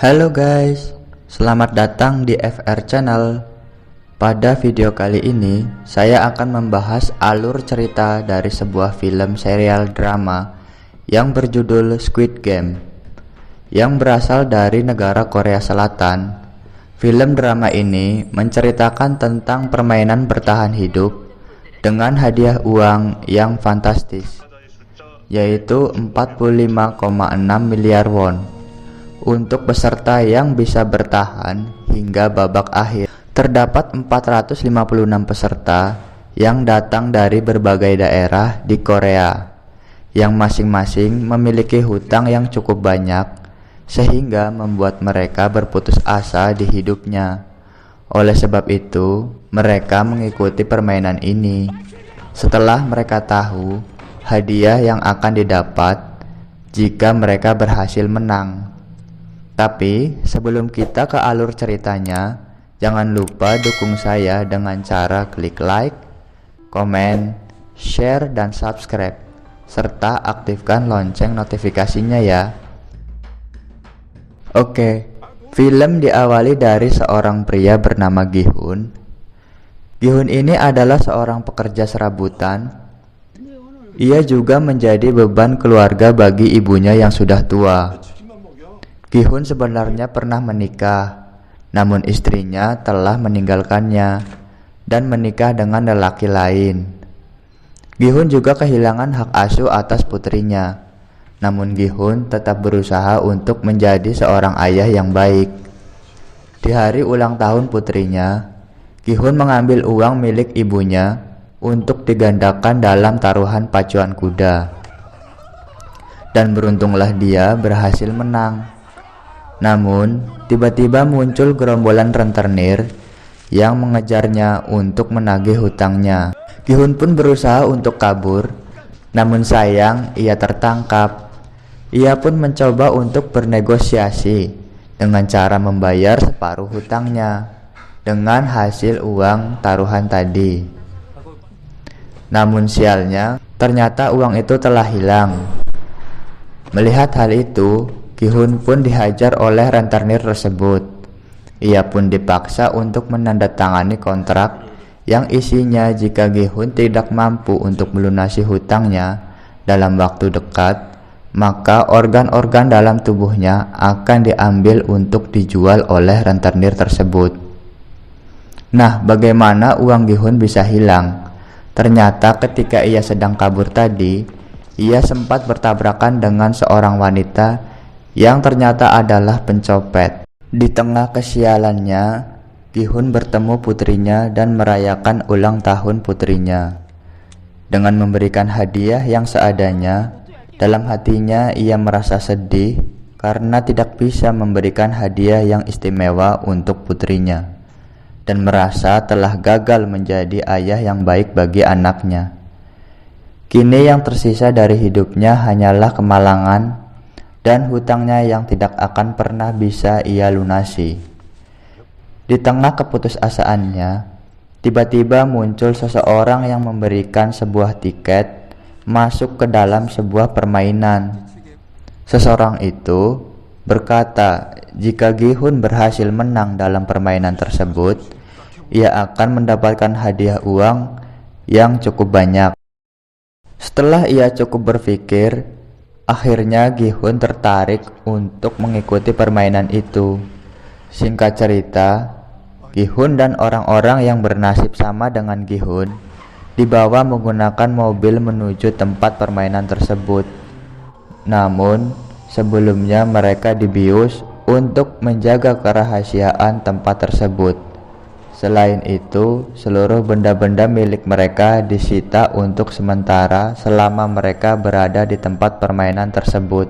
Halo guys, selamat datang di FR Channel. Pada video kali ini, saya akan membahas alur cerita dari sebuah film serial drama yang berjudul Squid Game, yang berasal dari negara Korea Selatan. Film drama ini menceritakan tentang permainan bertahan hidup dengan hadiah uang yang fantastis, yaitu 45,6 miliar won. Untuk peserta yang bisa bertahan hingga babak akhir, terdapat 456 peserta yang datang dari berbagai daerah di Korea, yang masing-masing memiliki hutang yang cukup banyak, sehingga membuat mereka berputus asa di hidupnya. Oleh sebab itu, mereka mengikuti permainan ini. Setelah mereka tahu hadiah yang akan didapat jika mereka berhasil menang. Tapi sebelum kita ke alur ceritanya, jangan lupa dukung saya dengan cara klik like, komen, share, dan subscribe, serta aktifkan lonceng notifikasinya ya. Oke, film diawali dari seorang pria bernama Gi-hun. Gi-hun ini adalah seorang pekerja serabutan. Ia juga menjadi beban keluarga bagi ibunya yang sudah tua. Gi-hun sebenarnya pernah menikah, namun istrinya telah meninggalkannya dan menikah dengan lelaki lain. Gi-hun juga kehilangan hak asuh atas putrinya, namun Gi-hun tetap berusaha untuk menjadi seorang ayah yang baik. Di hari ulang tahun putrinya, Gi-hun mengambil uang milik ibunya untuk digandakan dalam taruhan pacuan kuda. Dan beruntunglah dia berhasil menang. Namun, tiba-tiba muncul gerombolan rentenir yang mengejarnya untuk menagih hutangnya. Gi-hun pun berusaha untuk kabur, namun sayang ia tertangkap. Ia pun mencoba untuk bernegosiasi dengan cara membayar separuh hutangnya dengan hasil uang taruhan tadi. Namun sialnya, ternyata uang itu telah hilang. Melihat hal itu, Gi-hun pun dihajar oleh rentenir tersebut. Ia pun dipaksa untuk menandatangani kontrak yang isinya jika Gi-hun tidak mampu untuk melunasi hutangnya dalam waktu dekat, maka organ-organ dalam tubuhnya akan diambil untuk dijual oleh rentenir tersebut. Nah, bagaimana uang Gi-hun bisa hilang? Ternyata ketika ia sedang kabur tadi, ia sempat bertabrakan dengan seorang wanita yang ternyata adalah pencopet. Di tengah kesialannya, Gi-hun bertemu putrinya dan merayakan ulang tahun putrinya. Dengan memberikan hadiah yang seadanya, dalam hatinya ia merasa sedih karena tidak bisa memberikan hadiah yang istimewa untuk putrinya, dan merasa telah gagal menjadi ayah yang baik bagi anaknya. Kini yang tersisa dari hidupnya hanyalah kemalangan dan hutangnya yang tidak akan pernah bisa ia lunasi. Di tengah keputusasaannya, tiba-tiba muncul seseorang yang memberikan sebuah tiket masuk ke dalam sebuah permainan. Seseorang itu berkata jika Gi-hun berhasil menang dalam permainan tersebut, ia akan mendapatkan hadiah uang yang cukup banyak. Setelah ia cukup berpikir, akhirnya Gi-hun tertarik untuk mengikuti permainan itu. Singkat cerita, Gi-hun dan orang-orang yang bernasib sama dengan Gi-hun dibawa menggunakan mobil menuju tempat permainan tersebut. Namun, sebelumnya mereka dibius untuk menjaga kerahasiaan tempat tersebut. Selain itu, seluruh benda-benda milik mereka disita untuk sementara selama mereka berada di tempat permainan tersebut.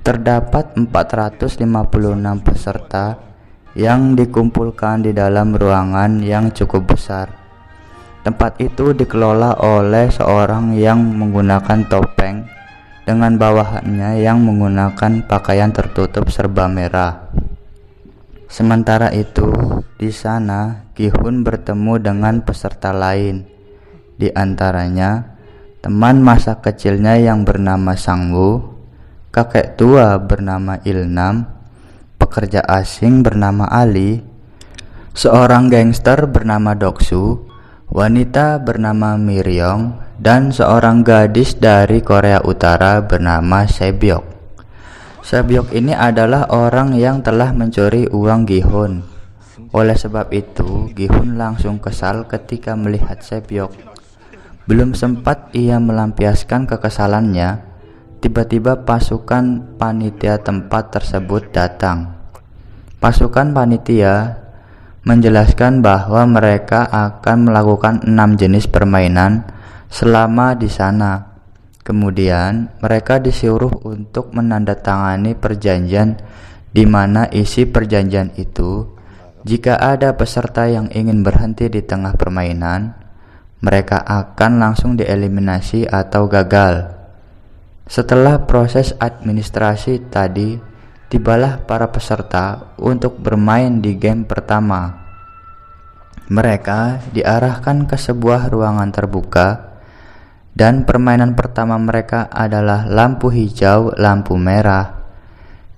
Terdapat 456 peserta yang dikumpulkan di dalam ruangan yang cukup besar. Tempat itu dikelola oleh seorang yang menggunakan topeng dengan bawahannya yang menggunakan pakaian tertutup serba merah. Sementara itu, di sana Gi-hun bertemu dengan peserta lain. Di antaranya, teman masa kecilnya yang bernama Sang-woo, kakek tua bernama Il-nam, pekerja asing bernama Ali, seorang gangster bernama Dok-su, wanita bernama Miryong, dan seorang gadis dari Korea Utara bernama Sebyok. Sebyok ini adalah orang yang telah mencuri uang Gi-hun. Oleh sebab itu, Gi-hun langsung kesal ketika melihat Sebyok. Belum sempat ia melampiaskan kekesalannya, tiba-tiba pasukan panitia tempat tersebut datang. Pasukan panitia menjelaskan bahwa mereka akan melakukan 6 jenis permainan selama di sana. Kemudian mereka disuruh untuk menandatangani perjanjian di mana isi perjanjian itu, jika ada peserta yang ingin berhenti di tengah permainan, mereka akan langsung dieliminasi atau gagal. Setelah proses administrasi tadi, tibalah para peserta untuk bermain di game pertama. Mereka diarahkan ke sebuah ruangan terbuka, dan permainan pertama mereka adalah lampu hijau, lampu merah.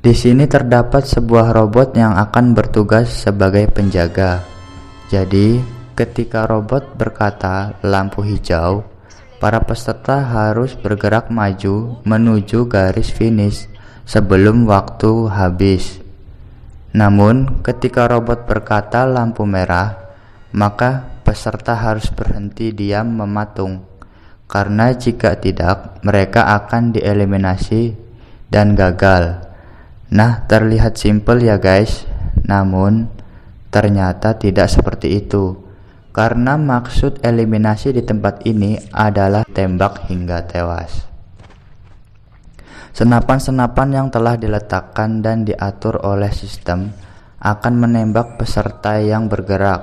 Di sini terdapat sebuah robot yang akan bertugas sebagai penjaga. Jadi, ketika robot berkata lampu hijau, para peserta harus bergerak maju menuju garis finish sebelum waktu habis. Namun, ketika robot berkata lampu merah, maka peserta harus berhenti diam mematung. Karena jika tidak, mereka akan dieliminasi dan gagal. Nah, terlihat simpel ya guys, namun ternyata tidak seperti itu. Karena maksud eliminasi di tempat ini adalah tembak hingga tewas. Senapan-senapan yang telah diletakkan dan diatur oleh sistem akan menembak peserta yang bergerak,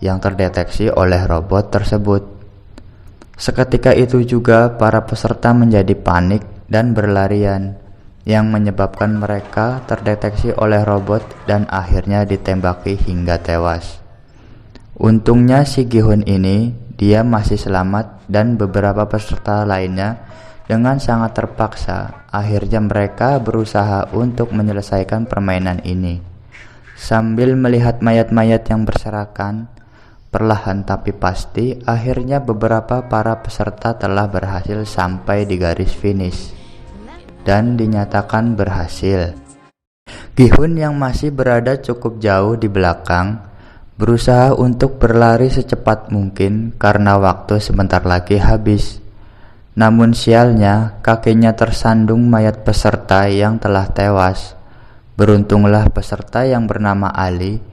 yang terdeteksi oleh robot tersebut. Seketika itu juga para peserta menjadi panik dan berlarian, yang menyebabkan mereka terdeteksi oleh robot dan akhirnya ditembaki hingga tewas. Untungnya si Gi-hun ini, dia masih selamat, dan beberapa peserta lainnya dengan sangat terpaksa. Akhirnya mereka berusaha untuk menyelesaikan permainan ini. Sambil melihat mayat-mayat yang berserakan, perlahan tapi pasti, akhirnya beberapa para peserta telah berhasil sampai di garis finish dan dinyatakan berhasil. Gi-hun yang masih berada cukup jauh di belakang berusaha untuk berlari secepat mungkin karena waktu sebentar lagi habis. Namun sialnya, kakinya tersandung mayat peserta yang telah tewas. Beruntunglah peserta yang bernama Ali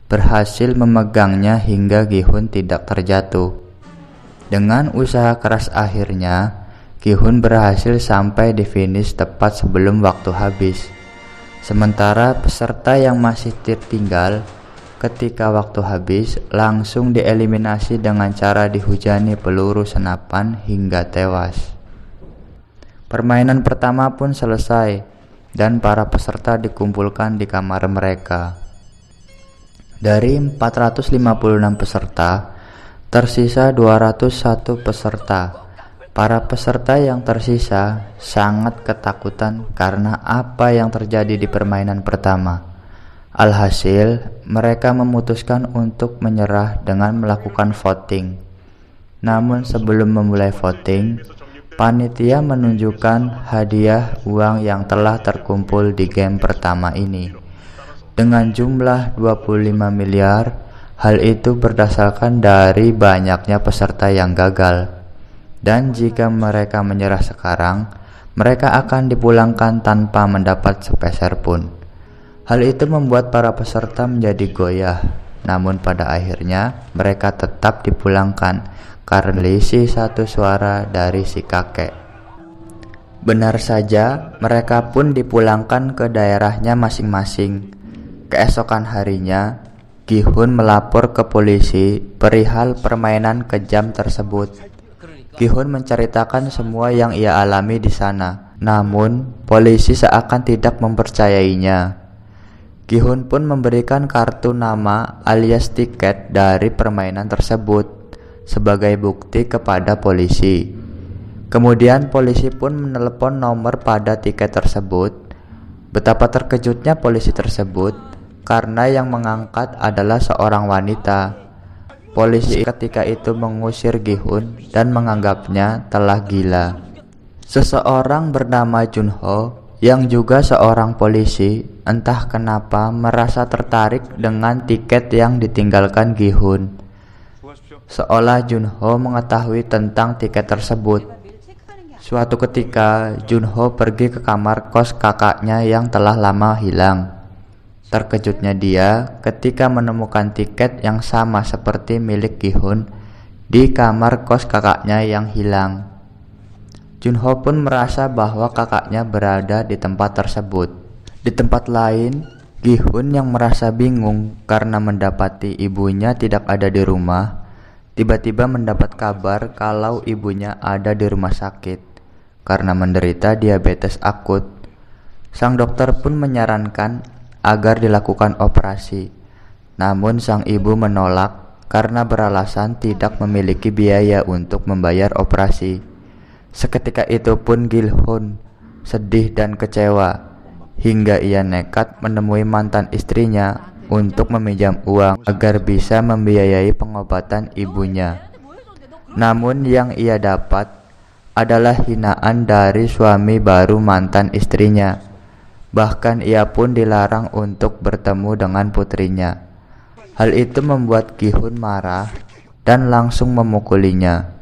berhasil memegangnya hingga Gi-hun tidak terjatuh. Dengan usaha keras akhirnya, Gi-hun berhasil sampai di finish tepat sebelum waktu habis. Sementara peserta yang masih tertinggal ketika waktu habis langsung dieliminasi dengan cara dihujani peluru senapan hingga tewas. Permainan pertama pun selesai dan para peserta dikumpulkan di kamar mereka. Dari 456 peserta, tersisa 201 peserta. Para peserta yang tersisa sangat ketakutan karena apa yang terjadi di permainan pertama. Alhasil, mereka memutuskan untuk menyerah dengan melakukan voting. Namun sebelum memulai voting, panitia menunjukkan hadiah uang yang telah terkumpul di game pertama ini. Dengan jumlah 25 miliar, hal itu berdasarkan dari banyaknya peserta yang gagal. Dan jika mereka menyerah sekarang, mereka akan dipulangkan tanpa mendapat sepeser pun. Hal itu membuat para peserta menjadi goyah. Namun pada akhirnya mereka tetap dipulangkan karena selisih satu suara dari si kakek. Benar saja, mereka pun dipulangkan ke daerahnya masing-masing. Keesokan harinya, Gi-hun melapor ke polisi perihal permainan kejam tersebut. Gi-hun menceritakan semua yang ia alami di sana, namun polisi seakan tidak mempercayainya. Gi-hun pun memberikan kartu nama alias tiket dari permainan tersebut sebagai bukti kepada polisi. Kemudian polisi pun menelepon nomor pada tiket tersebut. Betapa terkejutnya polisi tersebut karena yang mengangkat adalah seorang wanita. Polisi ketika itu mengusir Gi-hun dan menganggapnya telah gila. Seseorang bernama Junho yang juga seorang polisi, entah kenapa merasa tertarik dengan tiket yang ditinggalkan Gi-hun. Seolah Junho mengetahui tentang tiket tersebut. Suatu ketika, Junho pergi ke kamar kos kakaknya yang telah lama hilang. Terkejutnya dia ketika menemukan tiket yang sama seperti milik Gi-hun di kamar kos kakaknya yang hilang. Junho pun merasa bahwa kakaknya berada di tempat tersebut. Di tempat lain, Gi-hun yang merasa bingung karena mendapati ibunya tidak ada di rumah, tiba-tiba mendapat kabar kalau ibunya ada di rumah sakit karena menderita diabetes akut. Sang dokter pun menyarankan agar dilakukan operasi. Namun sang ibu menolak karena beralasan tidak memiliki biaya untuk membayar operasi. Seketika itu pun Gi-hun sedih dan kecewa hingga ia nekat menemui mantan istrinya untuk meminjam uang agar bisa membiayai pengobatan ibunya. Namun yang ia dapat adalah hinaan dari suami baru mantan istrinya. Bahkan ia pun dilarang untuk bertemu dengan putrinya. Hal itu membuat Gi-hun marah dan langsung memukulinya.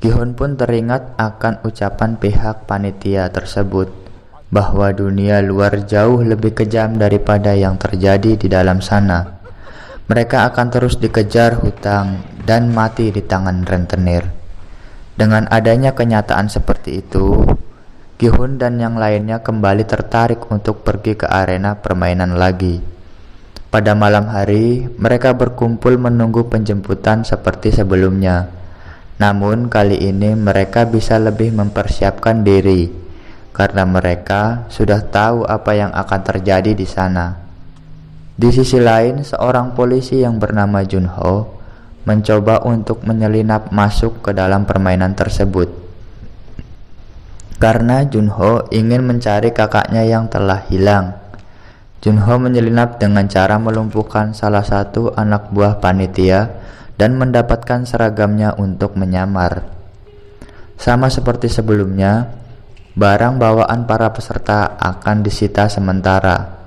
Gi-hun pun teringat akan ucapan pihak panitia tersebut bahwa dunia luar jauh lebih kejam daripada yang terjadi di dalam sana. Mereka akan terus dikejar hutang dan mati di tangan rentenir. Dengan adanya kenyataan seperti itu, Gi-hun dan yang lainnya kembali tertarik untuk pergi ke arena permainan lagi. Pada malam hari, mereka berkumpul menunggu penjemputan seperti sebelumnya. Namun kali ini mereka bisa lebih mempersiapkan diri karena mereka sudah tahu apa yang akan terjadi di sana. Di sisi lain, seorang polisi yang bernama Junho mencoba untuk menyelinap masuk ke dalam permainan tersebut. Karena Junho ingin mencari kakaknya yang telah hilang. Junho menyelinap dengan cara melumpuhkan salah satu anak buah panitia dan mendapatkan seragamnya untuk menyamar. Sama seperti sebelumnya, barang bawaan para peserta akan disita sementara.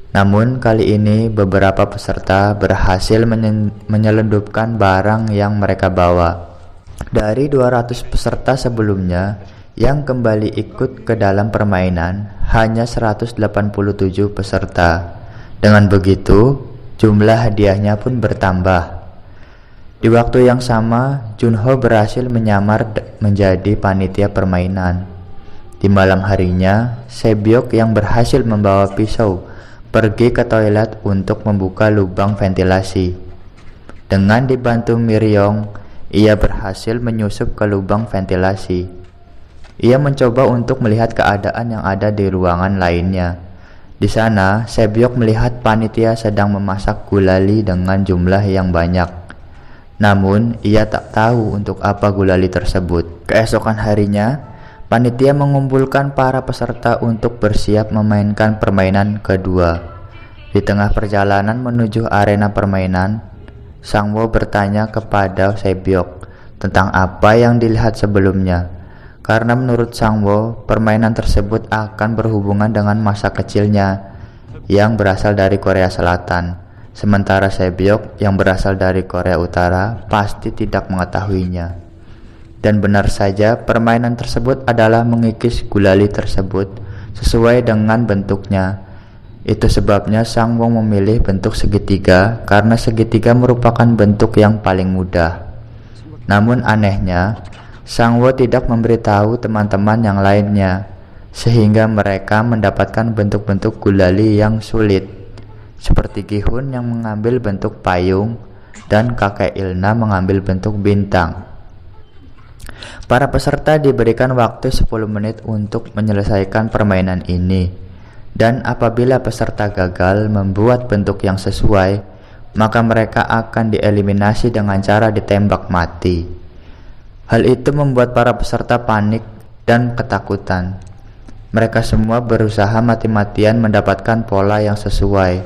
Namun kali ini beberapa peserta berhasil menyelundupkan barang yang mereka bawa. Dari 200 peserta sebelumnya yang kembali ikut ke dalam permainan, hanya 187 peserta. Dengan begitu, jumlah hadiahnya pun bertambah. Di waktu yang sama, Junho berhasil menyamar menjadi panitia permainan. Di malam harinya, Sebyok yang berhasil membawa pisau pergi ke toilet untuk membuka lubang ventilasi. Dengan dibantu Miryong, ia berhasil menyusup ke lubang ventilasi. Ia mencoba untuk melihat keadaan yang ada di ruangan lainnya. Di sana, Sebyok melihat panitia sedang memasak gulali dengan jumlah yang banyak. Namun, ia tak tahu untuk apa gulali tersebut. Keesokan harinya, panitia mengumpulkan para peserta untuk bersiap memainkan permainan kedua. Di tengah perjalanan menuju arena permainan, Sangwo bertanya kepada Sebyok tentang apa yang dilihat sebelumnya. Karena menurut Sangwo, permainan tersebut akan berhubungan dengan masa kecilnya yang berasal dari Korea Selatan. Sementara Sebyok yang berasal dari Korea Utara pasti tidak mengetahuinya. Dan benar saja, permainan tersebut adalah mengikis gulali tersebut sesuai dengan bentuknya. Itu sebabnya Sangwo memilih bentuk segitiga karena segitiga merupakan bentuk yang paling mudah. Namun anehnya, Sangwo tidak memberitahu teman-teman yang lainnya, sehingga mereka mendapatkan bentuk-bentuk gulali yang sulit. Seperti Gi-hun yang mengambil bentuk payung dan kakek Ilna mengambil bentuk bintang. Para peserta diberikan waktu 10 menit untuk menyelesaikan permainan ini. Dan apabila peserta gagal membuat bentuk yang sesuai, maka mereka akan dieliminasi dengan cara ditembak mati. Hal itu membuat para peserta panik dan ketakutan. Mereka semua berusaha mati-matian mendapatkan pola yang sesuai.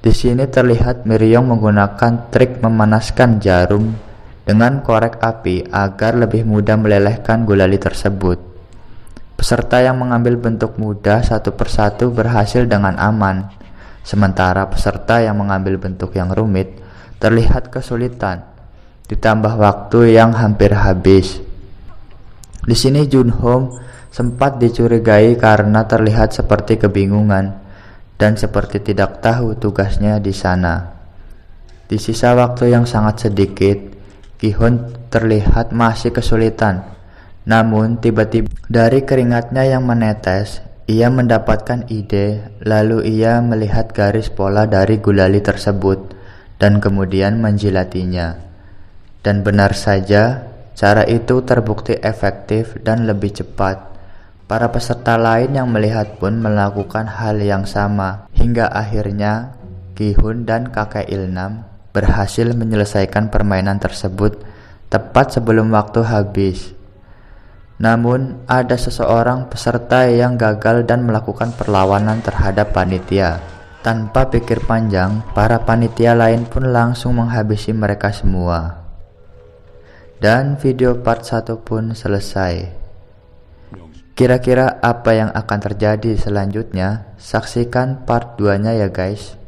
Di sini terlihat Miryong menggunakan trik memanaskan jarum dengan korek api agar lebih mudah melelehkan gulali tersebut. Peserta yang mengambil bentuk mudah satu persatu berhasil dengan aman, sementara peserta yang mengambil bentuk yang rumit terlihat kesulitan, ditambah waktu yang hampir habis. Di sini Junho sempat dicurigai karena terlihat seperti kebingungan dan seperti tidak tahu tugasnya di sana. Di sisa waktu yang sangat sedikit, Ki-hun terlihat masih kesulitan. Namun tiba-tiba dari keringatnya yang menetes, ia mendapatkan ide, lalu ia melihat garis pola dari gulali tersebut dan kemudian menjilatinya. Dan benar saja, cara itu terbukti efektif dan lebih cepat. Para peserta lain yang melihat pun melakukan hal yang sama, hingga akhirnya Ki-hun dan kakek Ilnam berhasil menyelesaikan permainan tersebut tepat sebelum waktu habis. Namun, ada seseorang peserta yang gagal dan melakukan perlawanan terhadap panitia. Tanpa pikir panjang, para panitia lain pun langsung menghabisi mereka semua. Dan video part 1 pun selesai. Kira-kira apa yang akan terjadi selanjutnya? Saksikan part 2-nya ya guys.